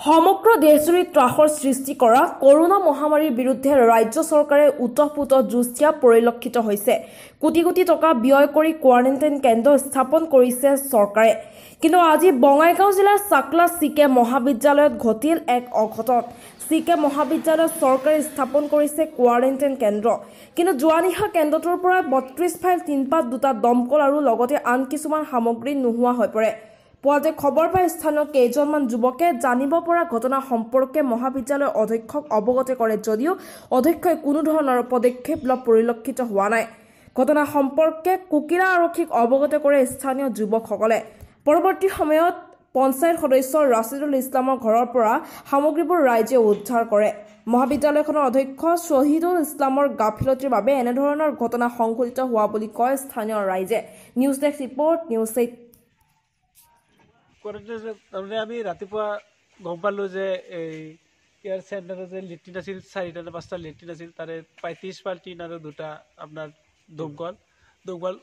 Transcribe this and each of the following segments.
সমগ্ৰ দেশজুৰি ত্ৰাসৰ সৃষ্টি কৰা কৰোনা মহামাৰীৰ বিৰুদ্ধে ৰাজ্য চৰকাৰে উতঃপুত যুঁজ দিয়া পৰিলক্ষিত হৈছে। কোটি কোটি টকা ব্যয় কৰি কোৱাৰেণ্টাইন কেন্দ্ৰ স্থাপন কৰিছে চৰকাৰে। কিন্তু আজি বঙাইগাঁও জিলাৰ চাকলা চিকে মহাবিদ্যালয়ত ঘটিল এক অঘটন। চিকে মহাবিদ্যালয়ত চৰকাৰে স্থাপন কৰিছে কোৱাৰেণ্টাইন কেন্দ্ৰ, কিন্তু যোৱা নিশা কেন্দ্ৰটোৰ পৰা ৩২ ফাইল টিনপাত, 2টা দমকল আৰু লগতে আন কিছুমান সামগ্ৰী নোহোৱা হৈ পৰে। পুৱাতে খবৰ পাই স্থানীয় কেইজনমান যুৱকে জানিব পৰা ঘটনা সম্পৰ্কে মহাবিদ্যালয়ৰ অধ্যক্ষক অৱগত কৰে যদিও অধ্যক্ষই কোনো ধৰণৰ পদক্ষেপ লোৱা পৰিলক্ষিত হোৱা নাই। ঘটনা সম্পৰ্কে কুকিৰা আৰক্ষীক অৱগত কৰে স্থানীয় যুৱকসকলে। পৰৱৰ্তী সময়ত পঞ্চায়ত সদস্য ৰাছিদুল ইছলামৰ ঘৰৰ পৰা সামগ্ৰীবোৰ ৰাইজে উদ্ধাৰ কৰে। মহাবিদ্যালয়খনৰ অধ্যক্ষ শ্বহীদুল ইছলামৰ গাফিলতিৰ বাবে এনেধৰণৰ ঘটনা সংঘটিত হোৱা বুলি কয় স্থানীয় ৰাইজে। News desk report, news 8। তাৰমানে আমি ৰাতিপুৱা গম পালোঁ যে এই কেয়াৰ চেণ্টাৰত যে লেট্ৰিন আছিল, 4টা নে 5টা লেট্ৰিন আছিল, তাৰে 35 ফাইল টিন আৰু 2টা আপোনাৰ দমকল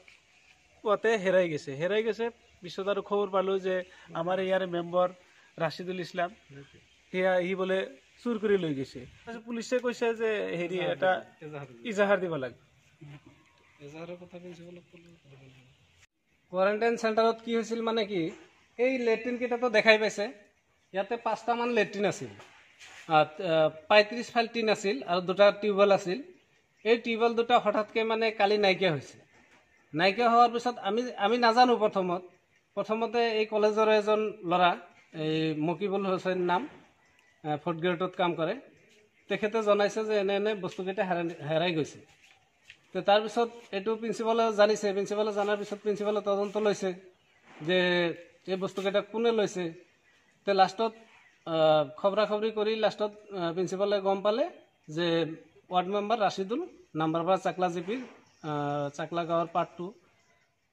পুৱাতে হেৰাই গৈছে। পিছত আৰু খবৰ পালোঁ যে আমাৰ ইয়াৰ মেম্বাৰ ৰাছিদুল ইছলাম সি বোলে চুৰ কৰি লৈ গৈছে। তাৰপিছত পুলিচে কৈছে যে হেৰি এটা ইজাহাৰ দিব লাগে। কোৱাৰেণ্টাইন চেণ্টাৰত কি হৈছিল মানে কি, এই লেট্ৰিন কেইটাতো দেখাই পাইছে, ইয়াতে 5টামান লেট্ৰিন আছিল, 35 ফাইল টিন আছিল আৰু 2টা টিউবৱেল আছিল। এই টিউবৱেল 2টা হঠাৎকৈ মানে কালি নাইকিয়া হৈছে। নাইকিয়া হোৱাৰ পিছত আমি নাজানো। প্ৰথমতে এই কলেজৰ এজন ল'ৰা, এই মকিবুল হুছেইন নাম, 4th গ্ৰেডত কাম কৰে, তেখেতে জনাইছে যে এনে বস্তুকেইটা হেৰাই গৈছে। তো তাৰপিছত এইটো প্ৰিন্সিপালে জানিছে। প্ৰিন্সিপালে জনাৰ পিছত প্ৰিন্সিপালে তদন্ত লৈছে যে এই বস্তুকেইটা কোনে লৈছে। তো লাষ্টত খবৰা খবৰি কৰি লাষ্টত প্ৰিন্সিপালে গম পালে যে ৱাৰ্ড মেম্বাৰ ৰাছিদুল, নাম্বাৰপাৰা চাকলা জিপিৰ চাকলা গাঁৱৰ পাৰ্ট 2,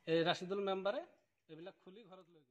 এই ৰাছিদুল মেম্বাৰে এইবিলাক খুলি ঘৰত লৈ